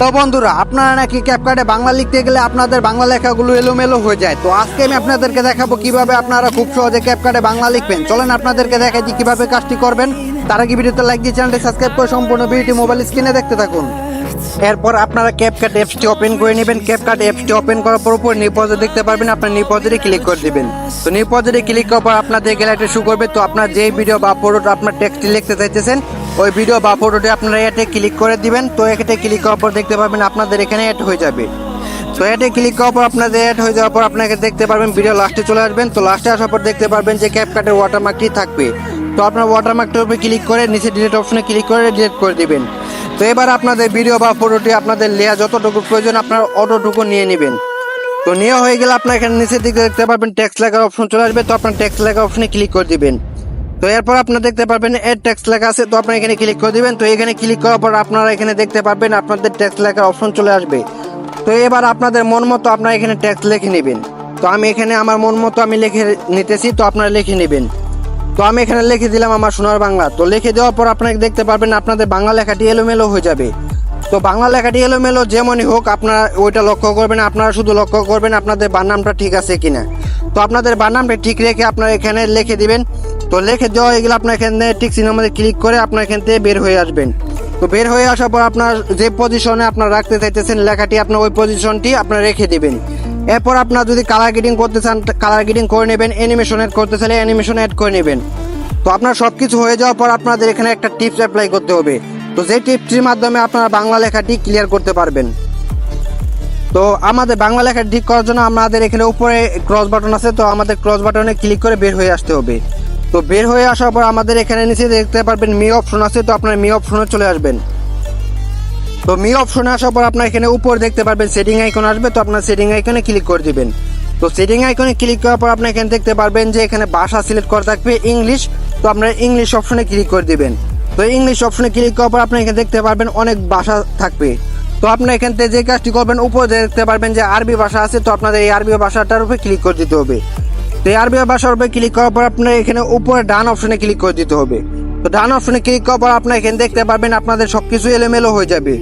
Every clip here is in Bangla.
তো বন্ধুরা, আপনারা নাকি ক্যাপকাটে বাংলা লিখতে গেলে আপনাদের বাংলা লেখাগুলো এলোমেলো হয়ে যায়। তো আজকে আমি আপনাদেরকে দেখাবো কিভাবে আপনারা খুব সহজে ক্যাপকাটে বাংলা লিখবেন। চলেন আপনাদেরকে দেখাই দিই কিভাবে কাজটি করবেন। তার আগে ভিডিওতে লাইক দিয়ে চ্যানেলটি সাবস্ক্রাইব করে সম্পূর্ণ ভিডিওটি মোবাইল স্ক্রিনে দেখতে থাকুন। এরপর আপনারা ক্যাপকাট অ্যাপসটি ওপেন করে নেবেন। ক্যাপকাট অ্যাপসটি ওপেন করার পর উপর নিউ প্রজেক্ট দেখতে পারবেন, আপনার নিউ প্রজেক্টে ক্লিক করে দিবেন। তো নিউ প্রজেক্টে ক্লিক করার পর আপনাদের গ্যালারিতে শো করবে। তো আপনার যেই ভিডিও বা ফটোটা আপনার টেক্সটটি লিখতে চাইতেছেন ওই ভিডিও বা ফটোটি আপনারা এতে ক্লিক করে দিবেন। তো এতে ক্লিক করার পর দেখতে পারবেন আপনাদের এখানে অ্যাড হয়ে যাবে। তো এতে ক্লিক করার পর আপনাদের অ্যাড হয়ে যাওয়ার পর আপনাকে দেখতে পারবেন ভিডিও লাস্টে চলে আসবেন। তো লাস্টে আসার পর দেখতে পারবেন যে ক্যাপকাটের ওয়াটারমার্কটি থাকবে। তো আপনার ওয়াটারমার্কটার উপরে ক্লিক করে নিচে ডিলিট অপশনে ক্লিক করে ডিলিট করে দিবেন। তো এবার আপনাদের ভিডিও বা ফটোটি আপনাদের লেয়া যতটুকু প্রয়োজন আপনার অতটুকু নিয়ে নেবেন। তো নেওয়া হয়ে গেলে আপনার এখানে নিচের দিকে দেখতে পারবেন টেক্সট লেখার অপশন চলে আসবে। তো আপনার টেক্সট লেখার অপশনে ক্লিক করে দিবেন। তো এরপর আপনারা দেখতে পারবেন এড টেক্সট লেখা আছে। তো আপনারা এখানে ক্লিক করে দিবেন। তো এখানে ক্লিক করার পর আপনারা এখানে দেখতে পারবেন আপনাদের টেক্সট লেখার অপশন চলে আসবে। তো এবার আপনাদের মন মতো আপনারা এখানে টেক্সট লিখে নেবেন। তো আমি এখানে আমার মন মতো আমি লিখে নিতেছি। তো আপনারা লিখে নেবেন। তো আমি এখানে লিখে দিলাম আমার সোনার বাংলা। তো লিখে দেওয়ার পর আপনারা দেখতে পারবেন আপনাদের বাংলা লেখাটি এলোমেলো হয়ে যাবে। তো বাংলা লেখাটি এলোমেলো যেমনই হোক আপনারা ওইটা লক্ষ্য করবেন। আপনারা শুধু লক্ষ্য করবেন আপনাদের বানানটা ঠিক আছে কিনা। তো আপনাদের বানানটা ঠিক রেখে আপনারা এখানে লিখে দিবেন। তো লিখে দেওয়া হয়ে গেলে আপনার এখানে টিক চিহ্নের মধ্যে ক্লিক করে আপনার এখান থেকে বের হয়ে আসবেন। তো বের হয়ে আসার পর আপনার যে পজিশনে আপনার রাখতে চাইতেছেন লেখাটি আপনার ওই পজিশনটি আপনার রেখে দিবেন। এরপর আপনার যদি কালার গ্রেডিং করতে চান কালার গ্রেডিং করে নেবেন, অ্যানিমেশন অ্যাড করতে চাইলে অ্যানিমেশন অ্যাড করে নেবেন। তো আপনার সব কিছু হয়ে যাওয়ার পর আপনাদের এখানে একটা টিপস অ্যাপ্লাই করতে হবে। তো যে টিপসটির মাধ্যমে আপনারা বাংলা লেখাটি ক্লিয়ার করতে পারবেন। তো আমাদের বাংলা লেখা ঠিক করার জন্য আমাদের এখানে উপরে ক্রস বাটন আছে। তো আমাদের ক্রস বাটনে ক্লিক করে বের হয়ে আসতে হবে। তো বের হয়ে আসার পর আমাদের এখানে নিচে দেখতে পারবেন মি অপশন আছে। তো আপনার মি অপশনে চলে আসবেন। তো মি অপশনে আসার পর আপনার এখানে উপরে দেখতে পারবেন সেটিং আইকন আসবে। তো আপনার সেটিং আইকনে ক্লিক করে দিবেন। তো সেটিং আইকনে ক্লিক করার পর আপনি এখানে দেখতে পারবেন যে এখানে ভাষা সিলেক্ট করা থাকবে ইংলিশ। তো আপনার ইংলিশ অপশনে ক্লিক করে দিবেন। তো ইংলিশ অপশনে ক্লিক করার পর আপনি এখানে দেখতে পারবেন অনেক ভাষা থাকবে। তো আপনি এখান থেকে যে কাজটি করবেন উপরে দেখতে পারবেন যে আরবি ভাষা আছে। তো আপনাদের এই আরবি ভাষাটার উপরে ক্লিক করে দিতে হবে। তো এই আরবি ভাষার উপরে ক্লিক করার পর আপনার এখানে উপরে ডান অপশনে ক্লিক করে দিতে হবে। তো ডান অপশনে ক্লিক করার পর আপনার এখানে দেখতে পারবেন আপনাদের সবকিছু এলোমেলো হয়ে যাবে।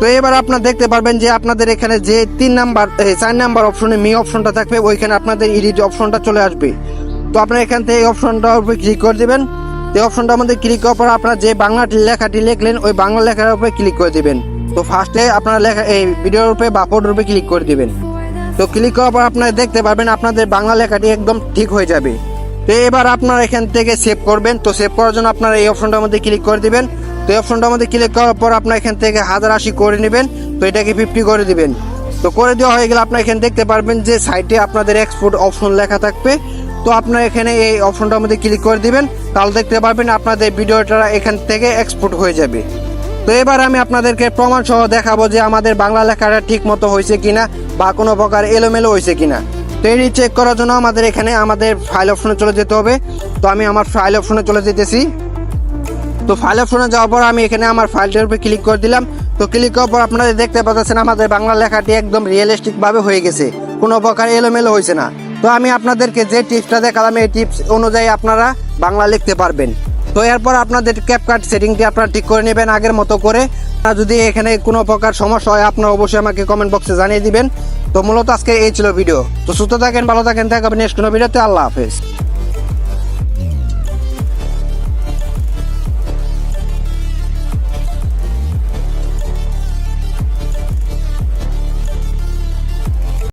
তো এবার আপনারা দেখতে পারবেন যে আপনাদের এখানে যে 4 নাম্বার অপশনে মি অপশনটা থাকবে ওইখানে আপনাদের এডিট অপশনটা চলে আসবে। তো আপনারা এখান থেকে এই অপশনটার উপরে ক্লিক করে দিবেন। এই অপশনটার মধ্যে ক্লিক করার পর আপনারা যে বাংলা লেখাটি লিখলেন ওই বাংলা লেখার উপরে ক্লিক করে দিবেন। তো ফার্স্টে আপনারা লেখা এই ভিডিওর উপরে বা ফটোর উপরে ক্লিক করে দিবেন। তো ক্লিক করার পর আপনারা দেখতে পারবেন আপনাদের বাংলা লেখাটি একদম ঠিক হয়ে যাবে। তো এবার আপনারা এখান থেকে সেভ করবেন। তো সেভ করার জন্য আপনারা এই অপশনটার মধ্যে ক্লিক করে দিবেন। তো এই অপশনটার মধ্যে ক্লিক করার পর আপনারা এখান থেকে 1080 করে নেবেন। তো এটাকে 50 করে দিবেন। তো করে দেওয়া হয়ে গেলে আপনারা এখানে দেখতে পারবেন যে সাইটে আপনাদের এক্সপোর্ট অপশন লেখা থাকবে। তো আপনারা এখানে এই অপশনটার মধ্যে ক্লিক করে দিবেন। তাহলে দেখতে পারবেন আপনাদের ভিডিওটা এখান থেকে এক্সপোর্ট হয়ে যাবে। তো এবার আমি আপনাদেরকে প্রমাণ সহ দেখাবো যে আমাদের বাংলা লেখাটা ঠিক মতো হয়েছে কিনা বা কোনো প্রকার এলোমেলো হয়েছে কিনা। তো এটি চেক করার জন্য আমাদের এখানে আমাদের ফাইল অপশনে চলে যেতে হবে। তো আমি আমার ফাইল অপশনে চলে যেতেছি। তো ফাইল অপশনে যাওয়ার পর আমি এখানে আমার ফাইলটার উপরে ক্লিক করে দিলাম। তো ক্লিক করার পর আপনারা দেখতে পাচ্ছেন আমাদের বাংলা লেখাটি একদম রিয়েলিস্টিক ভাবে হয়ে গেছে, কোনো প্রকার এলোমেলো হয়েছে না। তো আমি আপনাদেরকে যে টিপসটা দেখালাম এই টিপস অনুযায়ী আপনারা বাংলা লিখতে পারবেন। তো এরপর আপনাদের ক্যাপকাট সেটিংটি আপনারা ঠিক করে নেবেন আগের মতো করে। যদি এখানে কোনো প্রকার সমস্যা হয় আপনারা অবশ্যই আমাকে কমেন্ট বক্সে জানিয়ে দিবেন। তো মূলত আজকে এই ছিল ভিডিও। তো সুস্থ থাকেন, ভালো থাকেন, দেখা হবে নেক্সট কোনো ভিডিওতে। আল্লাহ হাফেজ।